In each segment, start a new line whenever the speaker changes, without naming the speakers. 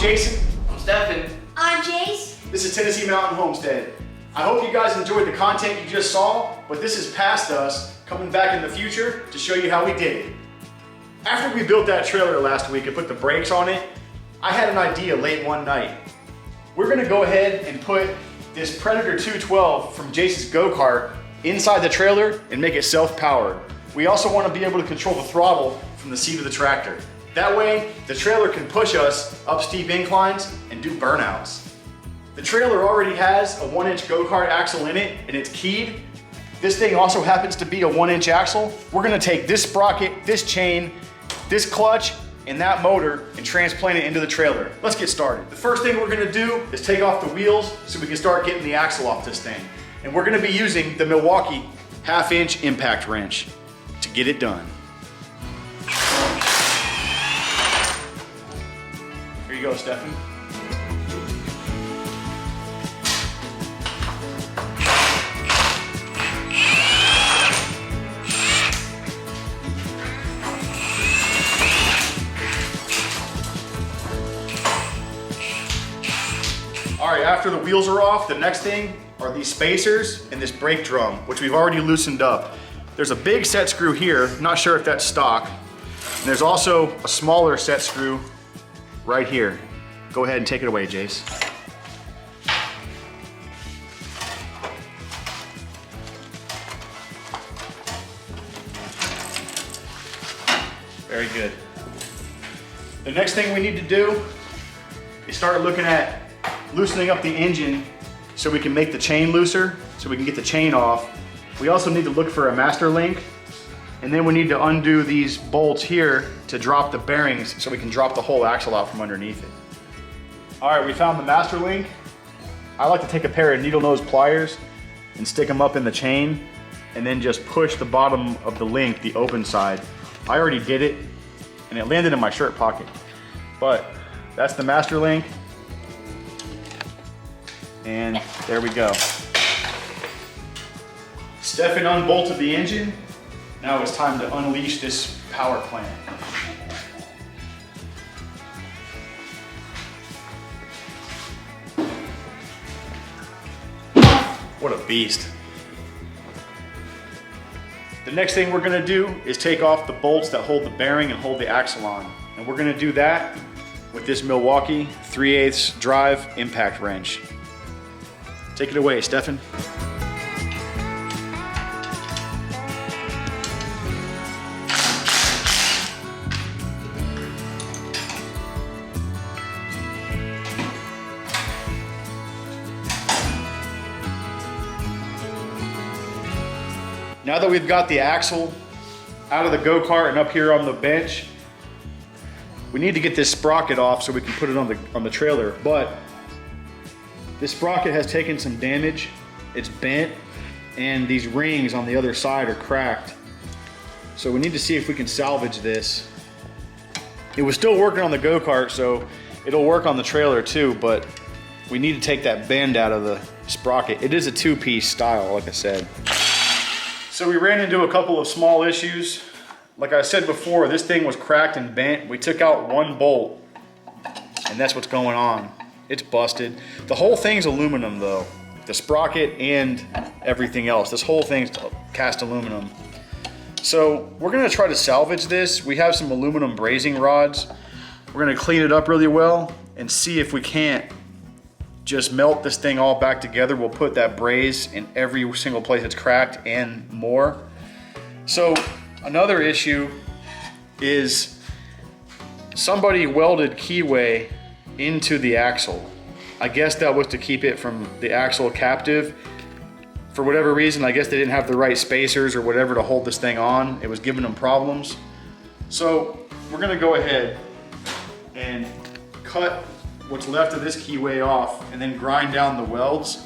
Jason.
I'm Stephen.
I'm Jace.
This is Tennessee Mountain Homestead. I hope you guys enjoyed the content you just saw, but this is past us, coming back in the future to show you how we did it. After we built that trailer last week and put the brakes on it, I had an idea late one night. We're gonna go ahead and put this Predator 212 from Jace's go-kart inside the trailer and make it self-powered. We also want to be able to control the throttle from the seat of the tractor. That way, the trailer can push us up steep inclines and do burnouts. The trailer already has a 1-inch go-kart axle in it and it's keyed. This thing also happens to be a 1-inch axle. We're gonna take this sprocket, this chain, this clutch, and that motor and transplant it into the trailer. Let's get started. The first thing we're gonna do is take off the wheels so we can start getting the axle off this thing. And we're gonna be using the Milwaukee 1/2-inch impact wrench to get it done. Here you go, Stephen. All right, after the wheels are off, the next thing are these spacers and this brake drum, which we've already loosened up. There's a big set screw here, not sure if that's stock. And there's also a smaller set screw right here. Go ahead and take it away, Jace. Very good. The next thing we need to do is start looking at loosening up the engine so we can make the chain looser, so we can get the chain off. We also need to look for a master link, and then we need to undo these bolts here to drop the bearings so we can drop the whole axle out from underneath it. All right, we found the master link. I like to take a pair of needle nose pliers and stick them up in the chain and then just push the bottom of the link, the open side. I already did it and it landed in my shirt pocket, but that's the master link. And there we go. Stephen unbolted the engine. Now it's time to unleash this power plant. What a beast. The next thing we're gonna do is take off the bolts that hold the bearing and hold the axle on. And we're gonna do that with this Milwaukee 3/8 drive impact wrench. Take it away, Stephen. Now that we've got the axle out of the go-kart and up here on the bench, we need to get this sprocket off so we can put it on the trailer. But this sprocket has taken some damage. It's bent, and these rings on the other side are cracked. So we need to see if we can salvage this. It was still working on the go-kart, so it'll work on the trailer too, but we need to take that bend out of the sprocket. It is a 2-piece style, like I said. So we ran into a couple of small issues. Like I said before, this thing was cracked and bent. We took out one bolt, and that's what's going on. It's busted. The whole thing's aluminum though. The sprocket and everything else. This whole thing's cast aluminum. So we're gonna try to salvage this. We have some aluminum brazing rods. We're gonna clean it up really well and see if we can't just melt this thing all back together. We'll put that braze in every single place it's cracked and more. So another issue is somebody welded keyway into the axle. I guess that was to keep it from the axle captive. For whatever reason, I guess they didn't have the right spacers or whatever to hold this thing on. It was giving them problems. So we're gonna go ahead and cut what's left of this keyway off and then grind down the welds.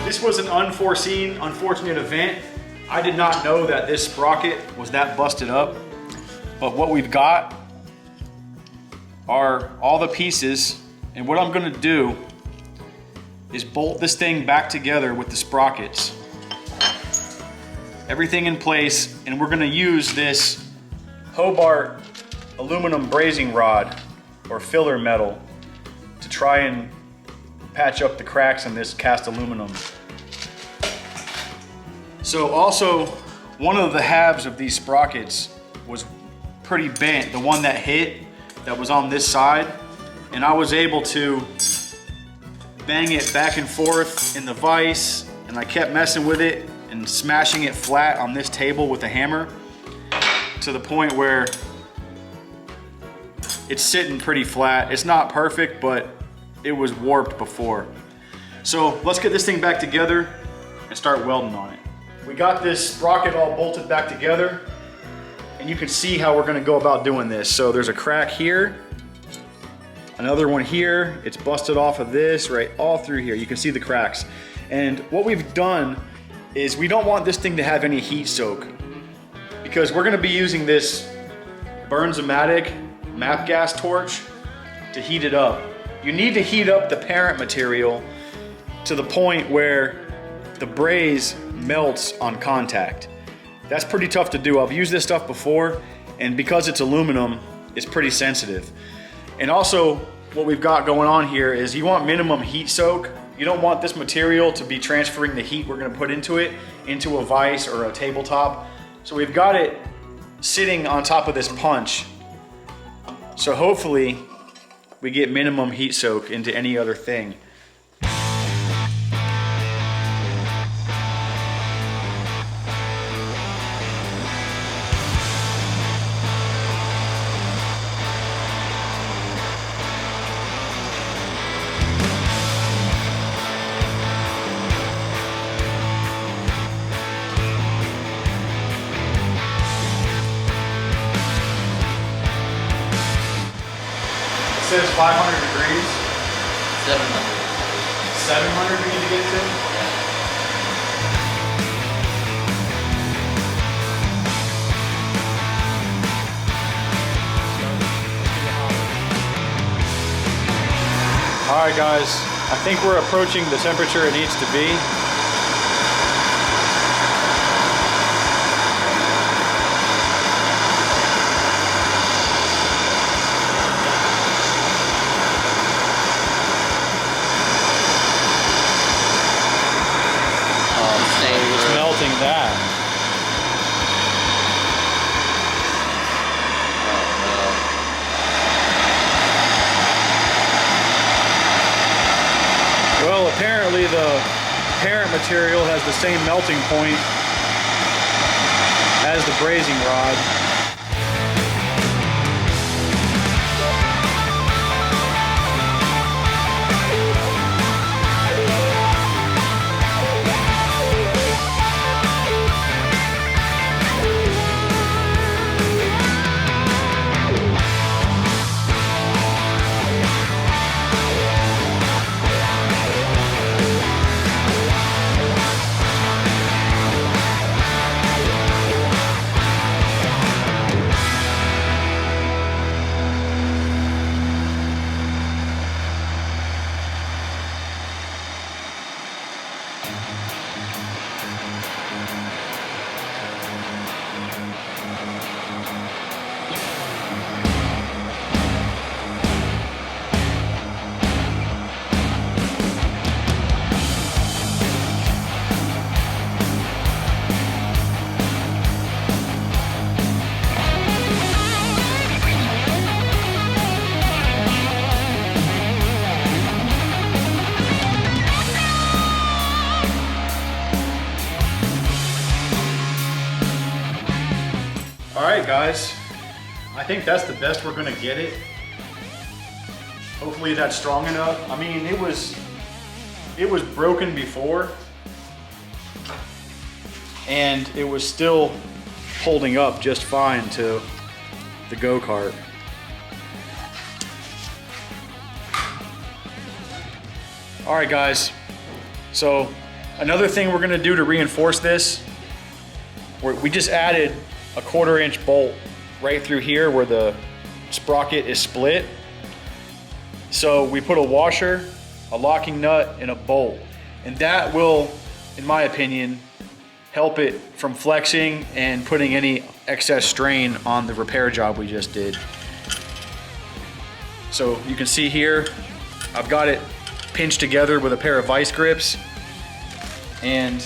This was an unfortunate event. I did not know that this sprocket was that busted up, but what we've got are all the pieces And what I'm gonna do is bolt this thing back together with the sprockets. Everything in place, and we're gonna use this Hobart aluminum brazing rod or filler metal to try and patch up the cracks in this cast aluminum. So also, one of the halves of these sprockets was pretty bent, the one that hit, that was on this side, and I was able to bang it back and forth in the vise, and I kept messing with it and smashing it flat on this table with a hammer to the point where it's sitting pretty flat. It's not perfect, but it was warped before. So let's get this thing back together and start welding on it. We got this sprocket all bolted back together, and you can see how we're gonna go about doing this. So there's a crack here, another one here, it's busted off of this, right all through here. You can see the cracks. And what we've done is we don't want this thing to have any heat soak, because we're gonna be using this Burns-O-Matic MAP gas torch to heat it up. You need to heat up the parent material to the point where the braze melts on contact. That's pretty tough to do. I've used this stuff before, and because it's aluminum, it's pretty sensitive. And also, what we've got going on here is you want minimum heat soak. You don't want this material to be transferring the heat we're gonna put into it into a vise or a tabletop. So we've got it sitting on top of this punch. So hopefully we get minimum heat soak into any other thing. It says 500 degrees.
700.
700 we need to get to? All right, guys. I think we're approaching the temperature it needs to be. That. Well, apparently the parent material has the same melting point as the brazing rod. Alright guys, I think that's the best we're gonna get it. Hopefully that's strong enough. I mean, it was broken before, and it was still holding up just fine to the go-kart. Alright guys, so another thing we're gonna do to reinforce this, we just added a 1/4 inch bolt right through here where the sprocket is split. So we put a washer, a locking nut, and a bolt. And that will, in my opinion, help it from flexing and putting any excess strain on the repair job we just did. So you can see here, I've got it pinched together with a pair of vice grips, and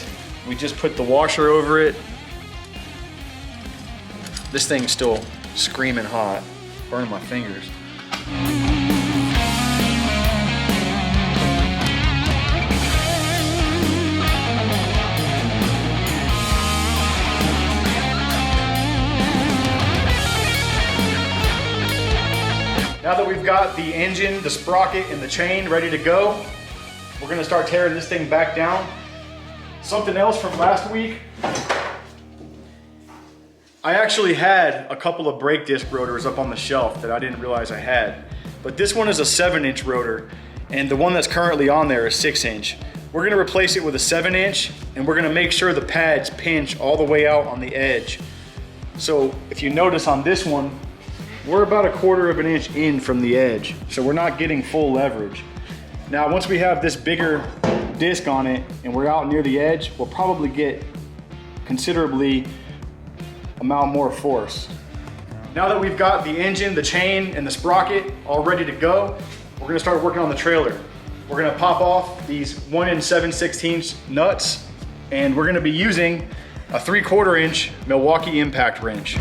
we just put the washer over it. This thing's still screaming hot, burning my fingers. Now that we've got the engine, the sprocket, and the chain ready to go, we're gonna start tearing this thing back down. Something else from last week, I actually had a couple of brake disc rotors up on the shelf that I didn't realize I had. But this one is a 7-inch rotor, and the one that's currently on there is 6-inch. We're gonna replace it with a 7-inch, and we're gonna make sure the pads pinch all the way out on the edge. So if you notice on this one, we're about 1/4 of an inch in from the edge, so we're not getting full leverage. Now, once we have this bigger disc on it and we're out near the edge, we'll probably get considerably amount more force. Now that we've got the engine, the chain, and the sprocket all ready to go, we're gonna start working on the trailer. We're gonna pop off these 1 7/16 nuts, and we're gonna be using a 3/4 inch Milwaukee impact wrench.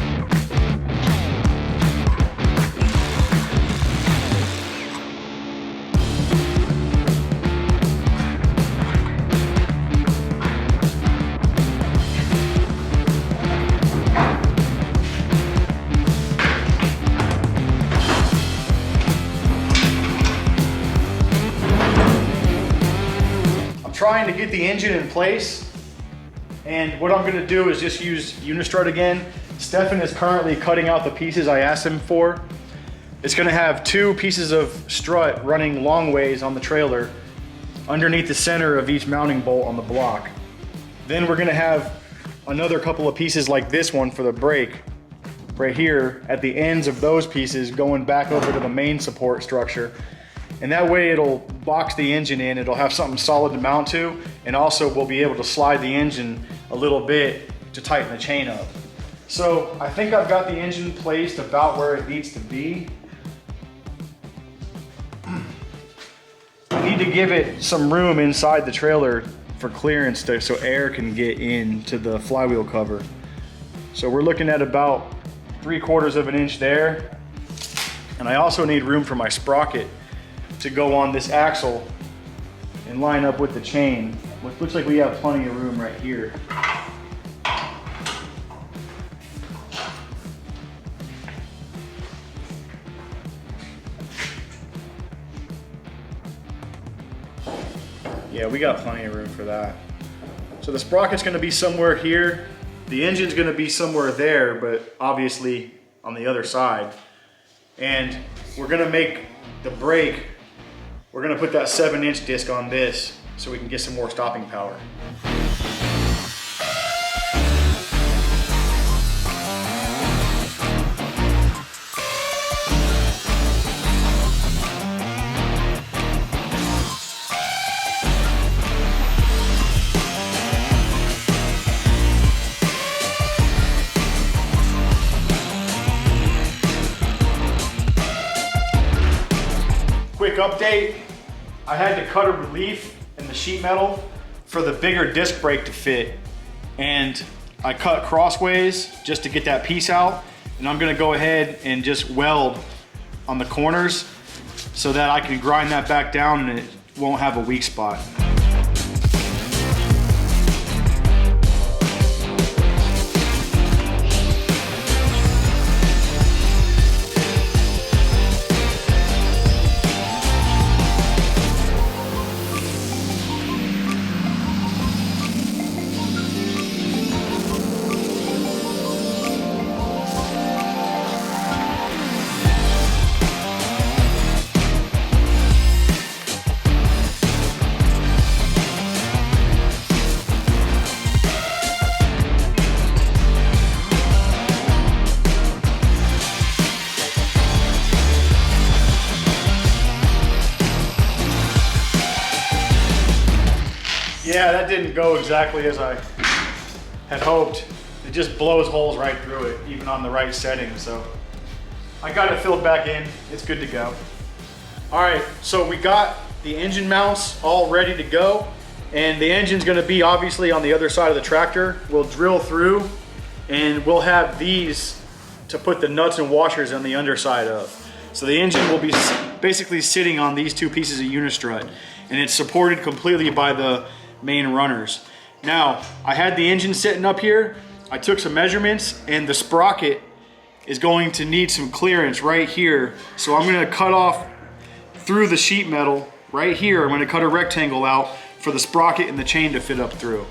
Trying to get the engine in place, and what I'm going to do is just use Unistrut again. Stefan is currently cutting out the pieces I asked him for. It's going to have 2 pieces of strut running long ways on the trailer underneath the center of each mounting bolt on the block. Then we're going to have another couple of pieces like this one for the brake right here at the ends of those pieces going back over to the main support structure. And that way it'll box the engine in, it'll have something solid to mount to, and also we'll be able to slide the engine a little bit to tighten the chain up. So I think I've got the engine placed about where it needs to be. I need to give it some room inside the trailer for clearance so air can get into the flywheel cover. So we're looking at about 3/4 of an inch there. And I also need room for my sprocket to go on this axle and line up with the chain, which looks like we have plenty of room right here. Yeah, we got plenty of room for that. So the sprocket's gonna be somewhere here. The engine's gonna be somewhere there, but obviously on the other side. And we're gonna make the brake, we're gonna put that 7-inch disc on this so we can get some more stopping power. Quick update, I had to cut a relief in the sheet metal for the bigger disc brake to fit. And I cut crossways just to get that piece out. And I'm gonna go ahead and just weld on the corners so that I can grind that back down and it won't have a weak spot. Yeah, that didn't go exactly as I had hoped. It just blows holes right through it, even on the right setting. So I got it filled back in. It's good to go. All right, so we got the engine mounts all ready to go. And the engine's gonna be obviously on the other side of the tractor. We'll drill through and we'll have these to put the nuts and washers on the underside of. So the engine will be basically sitting on these two pieces of unistrut, and it's supported completely by the main runners. Now, I had the engine sitting up here. I took some measurements, and the sprocket is going to need some clearance right here. So I'm gonna cut off through the sheet metal right here. I'm gonna cut a rectangle out for the sprocket and the chain to fit up through.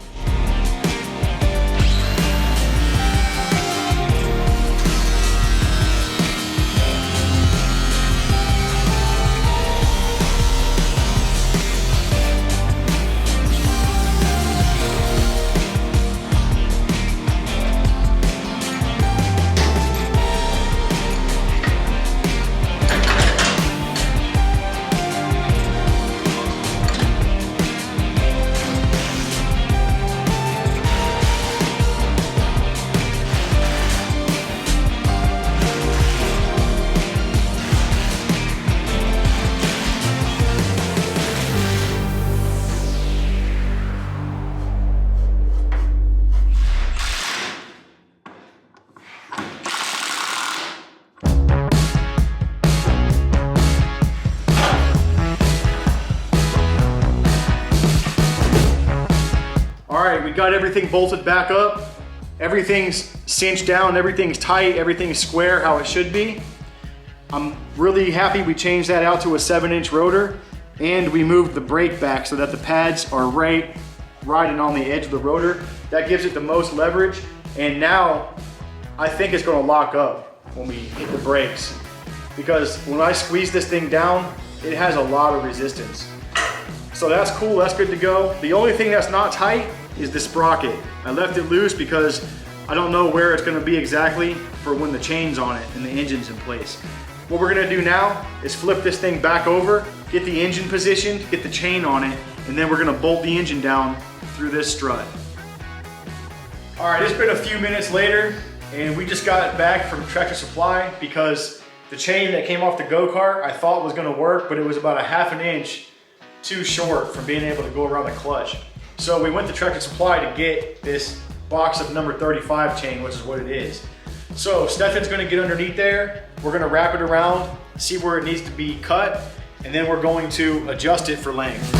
We got everything bolted back up. Everything's cinched down, everything's tight, everything's square how it should be. I'm really happy we changed that out to a 7-inch rotor, and we moved the brake back so that the pads are riding on the edge of the rotor. That gives it the most leverage, and now I think it's gonna lock up when we hit the brakes, because when I squeeze this thing down, it has a lot of resistance. So that's cool, that's good to go. The only thing that's not tight is the sprocket. I left it loose because I don't know where it's gonna be exactly for when the chain's on it and the engine's in place. What we're gonna do now is flip this thing back over, get the engine positioned, get the chain on it, and then we're gonna bolt the engine down through this strut. All right, it's been a few minutes later, and we just got back from Tractor Supply because the chain that came off the go-kart I thought was gonna work, but it was about a ½ an inch too short from being able to go around the clutch. So we went to Tractor Supply to get this box of number 35 chain, which is what it is. So Stefan's gonna get underneath there, we're gonna wrap it around, see where it needs to be cut, and then we're going to adjust it for length.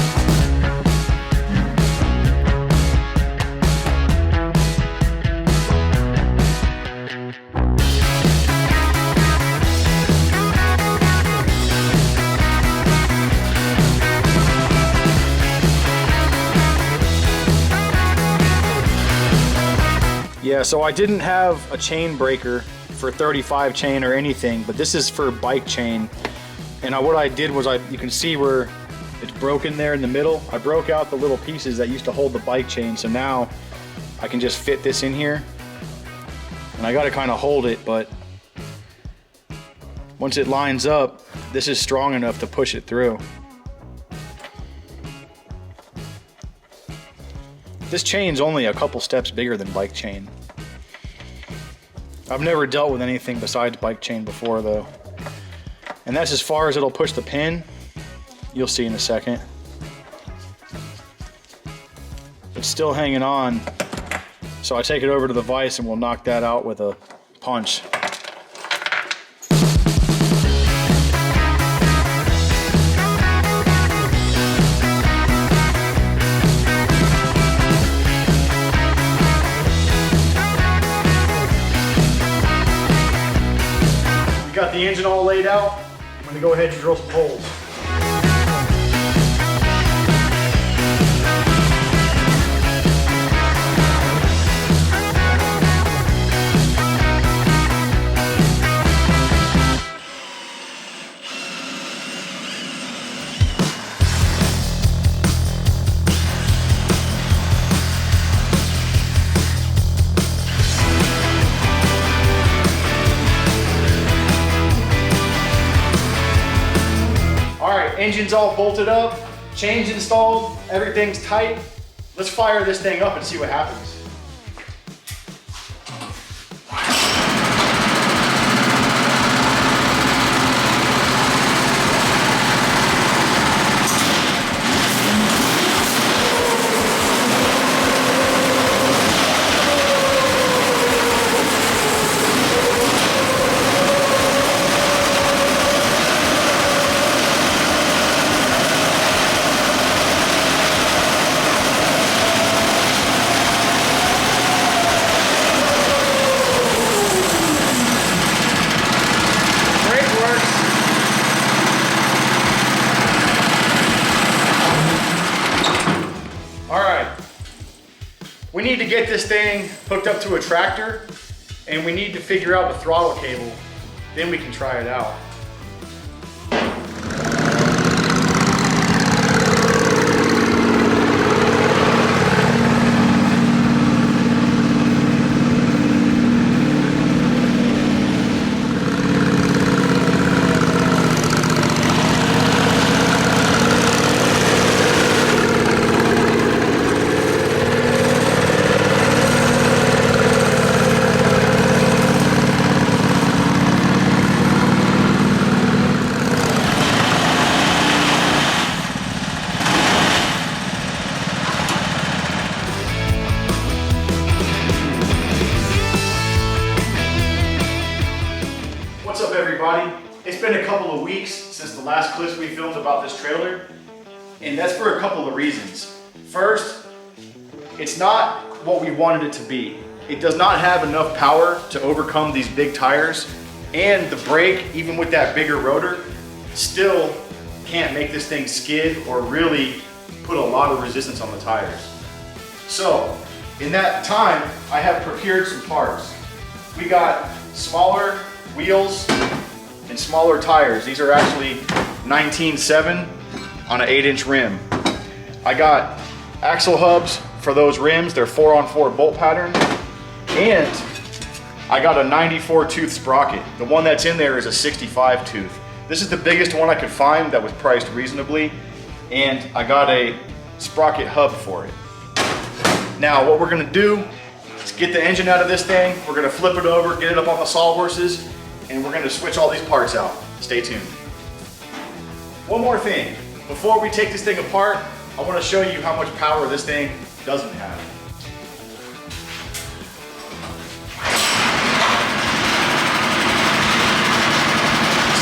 Yeah, so I didn't have a chain breaker for 35 chain or anything, but this is for bike chain. And what I did was you can see where it's broken there in the middle. I broke out the little pieces that used to hold the bike chain, so now I can just fit this in here. And I gotta kind of hold it, but once it lines up, this is strong enough to push it through. This chain's only a couple steps bigger than bike chain. I've never dealt with anything besides bike chain before though. And that's as far as it'll push the pin. You'll see in a second. It's still hanging on. So I take it over to the vise and we'll knock that out with a punch. Got the engine all laid out. I'm gonna go ahead and drill some holes. Engine's all bolted up, chain's installed, everything's tight. Let's fire this thing up and see what happens. We need to get this thing hooked up to a tractor, and we need to figure out the throttle cable. Then we can try it out. What's up, everybody? It's been a couple of weeks since the last clips we filmed about this trailer, and that's for a couple of reasons. First, it's not what we wanted it to be. It does not have enough power to overcome these big tires, and the brake, even with that bigger rotor, still can't make this thing skid or really put a lot of resistance on the tires. So, in that time, I have procured some parts. We got smaller wheels and smaller tires. These are actually 19.7 on an 8-inch rim. I got axle hubs for those rims. They're 4-on-4 bolt pattern. And I got a 94 tooth sprocket. The one that's in there is a 65 tooth. This is the biggest one I could find that was priced reasonably. And I got a sprocket hub for it. Now what we're gonna do is get the engine out of this thing. We're gonna flip it over, get it up on the sawhorses, and we're gonna switch all these parts out. Stay tuned. One more thing. Before we take this thing apart, I wanna show you how much power this thing doesn't have.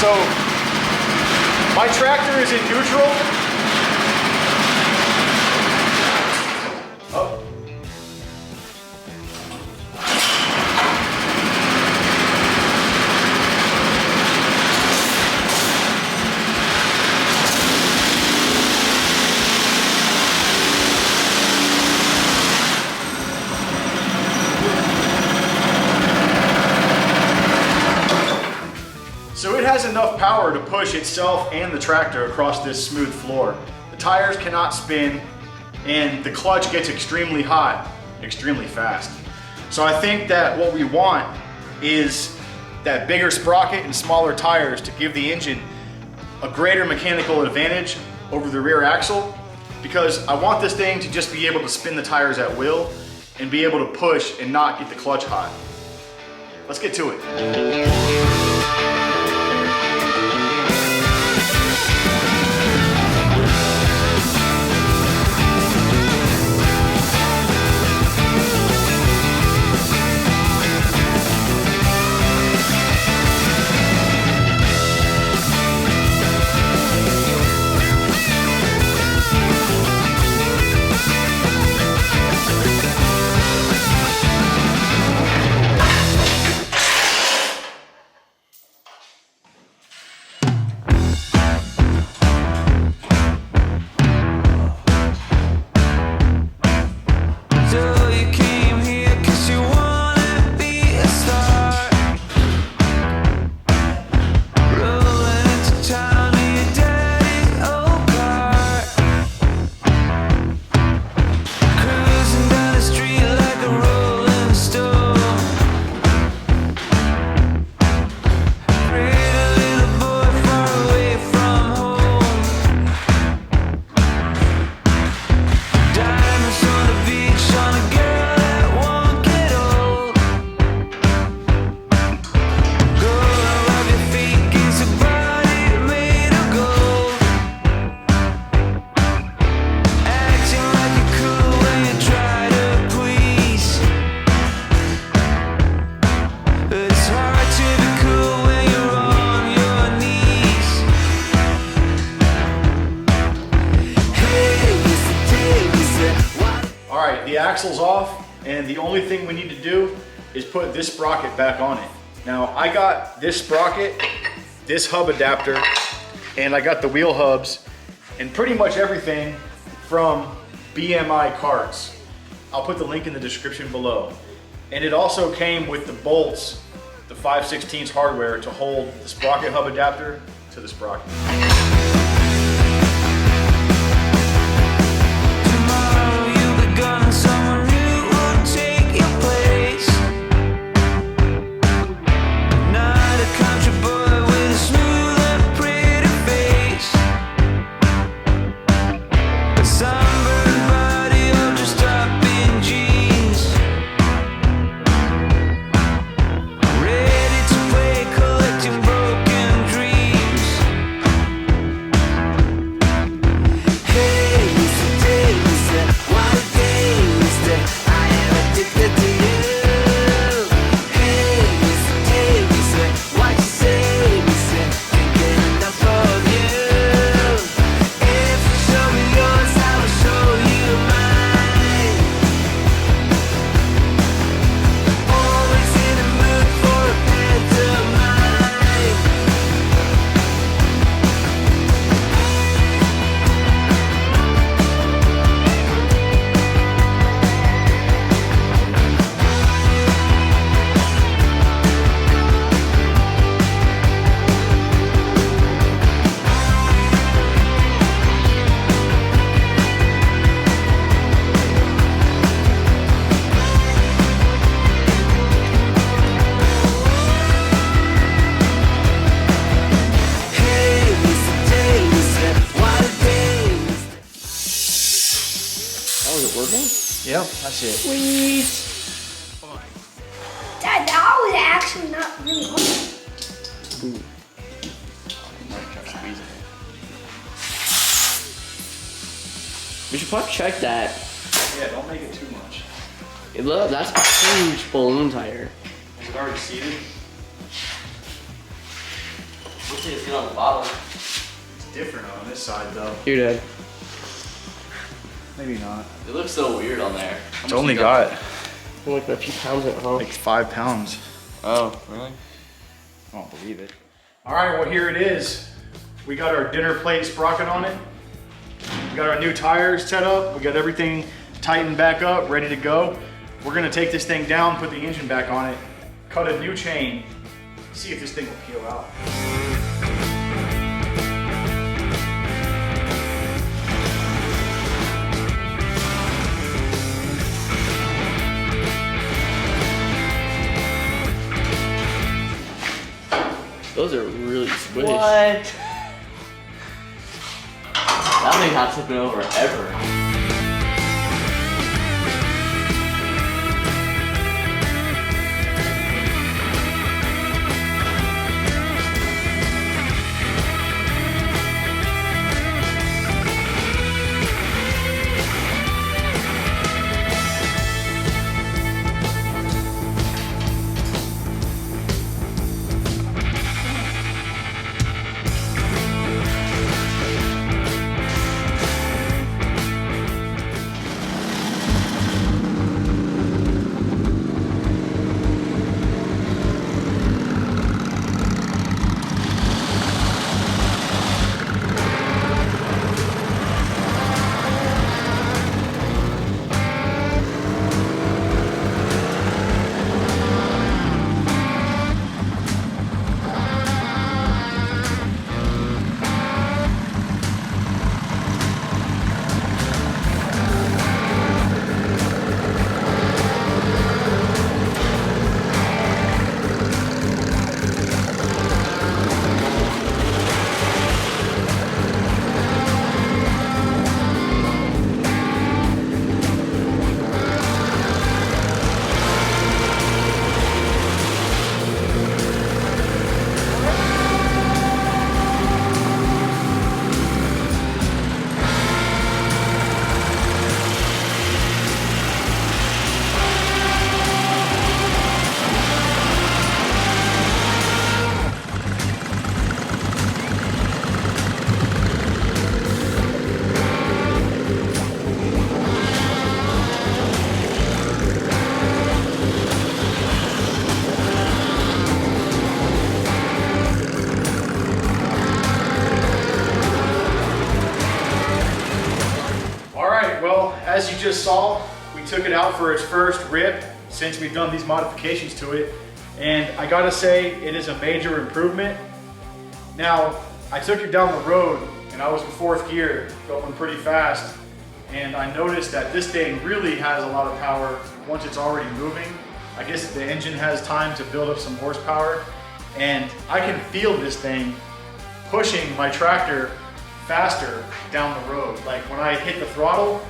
So, my tractor is in neutral. Oh. So it has enough power to push itself and the tractor across this smooth floor. The tires cannot spin, and the clutch gets extremely hot, extremely fast. So I think that what we want is that bigger sprocket and smaller tires to give the engine a greater mechanical advantage over the rear axle, because I want this thing to just be able to spin the tires at will and be able to push and not get the clutch hot. Let's get to it. axle's off, and the only thing we need to do is put this sprocket back on it. Now, I got this sprocket, this hub adapter, and I got the wheel hubs, and pretty much everything from BMI Karts. I'll put the link in the description below. And it also came with the bolts, the 5/16 hardware to hold the sprocket hub adapter to the sprocket. Yep, that's it.
Sweet. Dad, that was actually not really hard.
We should probably check that.
Yeah, don't make it too much.
Hey, look, that's a huge balloon tire.
Is it already seated?
Looks like it's good on the bottom.
It's different on this side though.
Here, Dad.
Maybe not.
It looks so weird on there.
It's only got
like a few pounds in it, huh?
like 5 pounds.
Oh, really?
I don't believe it. All right, well here it is. We got our dinner plate sprocket on it. We got our new tires set up. We got everything tightened back up, ready to go. We're gonna take this thing down, put the engine back on it, cut a new chain, see if this thing will peel out.
Those are really squishy.
What?
That thing's not tipping over ever.
as you just saw, we took it out for its first rip since we've done these modifications to it. And I gotta say, it is a major improvement. Now, I took it down the road and I was in 4th gear, going pretty fast. And I noticed that this thing really has a lot of power once it's already moving. I guess the engine has time to build up some horsepower. And I can feel this thing pushing my tractor faster down the road. Like when I hit the throttle,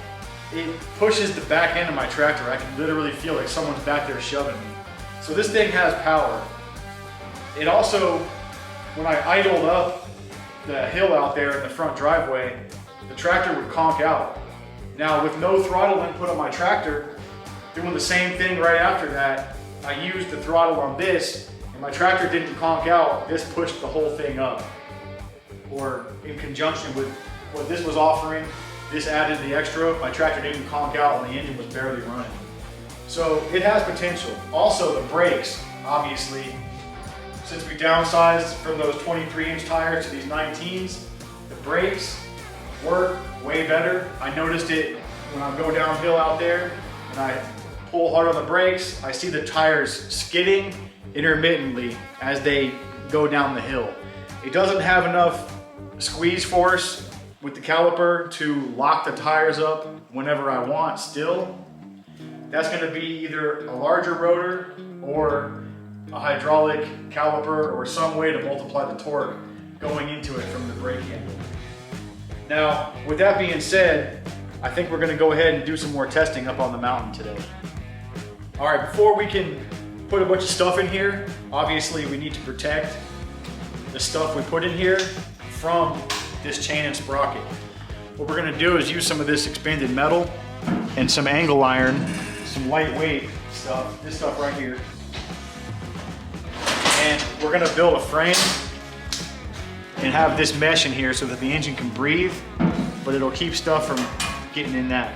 it pushes the back end of my tractor. I can literally feel like someone's back there shoving me. So this thing has power. It also, when I idled up the hill out there in the front driveway, the tractor would conk out. Now with no throttle input on my tractor, doing the same thing right after that, I used the throttle on this and my tractor didn't conk out. This pushed the whole thing up. Or in conjunction with what this was offering, this added the extra. My tractor didn't conk out and the engine was barely running. So it has potential. Also the brakes, obviously, since we downsized from those 23-inch tires to these 19s, the brakes work way better. I noticed it when I go downhill out there and I pull hard on the brakes, I see the tires skidding intermittently as they go down the hill. It doesn't have enough squeeze force with the caliper to lock the tires up whenever I want still. That's going to be either a larger rotor or a hydraulic caliper or some way to multiply the torque going into it from the brake handle. Now, with that being said, I think we're going to go ahead and do some more testing up on the mountain today. All right, before we can put a bunch of stuff in here, obviously we need to protect the stuff we put in here from this chain and sprocket. What we're gonna do is use some of this expanded metal and some angle iron, some lightweight stuff, this stuff right here. And we're gonna build a frame and have this mesh in here so that the engine can breathe, but it'll keep stuff from getting in that.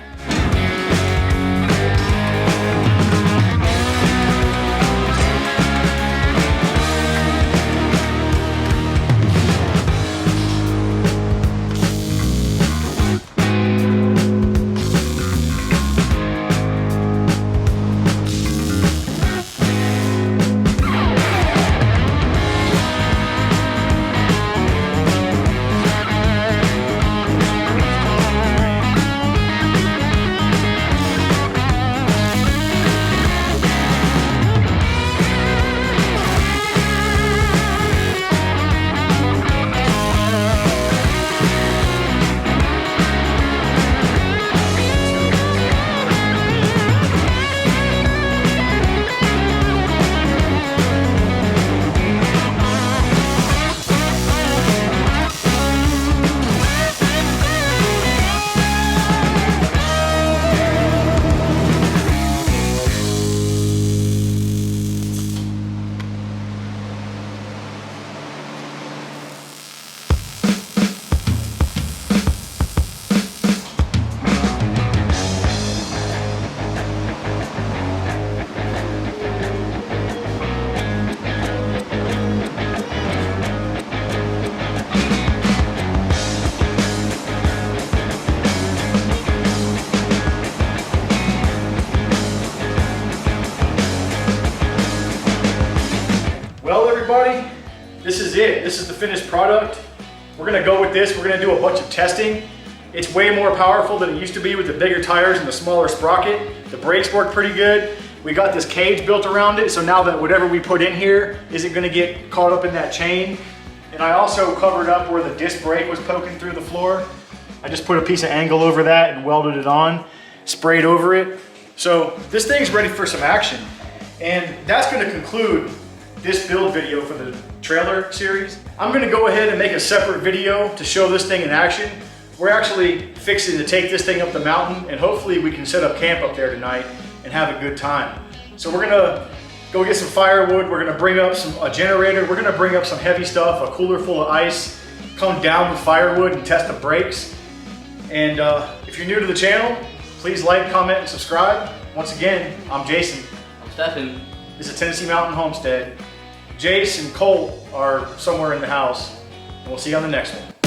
Well, everybody, this is it. This is the finished product. We're gonna go with this. We're gonna do a bunch of testing. It's way more powerful than it used to be with the bigger tires and the smaller sprocket. The brakes work pretty good. We got this cage built around it, so now that whatever we put in here isn't gonna get caught up in that chain. And I also covered up where the disc brake was poking through the floor. I just put a piece of angle over that and welded it on, sprayed over it. So this thing's ready for some action. And that's gonna conclude this build video for the trailer series. I'm gonna go ahead and make a separate video to show this thing in action. We're actually fixing to take this thing up the mountain and hopefully we can set up camp up there tonight and have a good time. So we're gonna go get some firewood. We're gonna bring up a generator. We're gonna bring up some heavy stuff, a cooler full of ice, come down with firewood and test the brakes. And if you're new to the channel, please like, comment, and subscribe. Once again, I'm Jason.
I'm Stefan.
This is Tennessee Mountain Homestead. Jace and Colt are somewhere in the house, and we'll see you on the next one.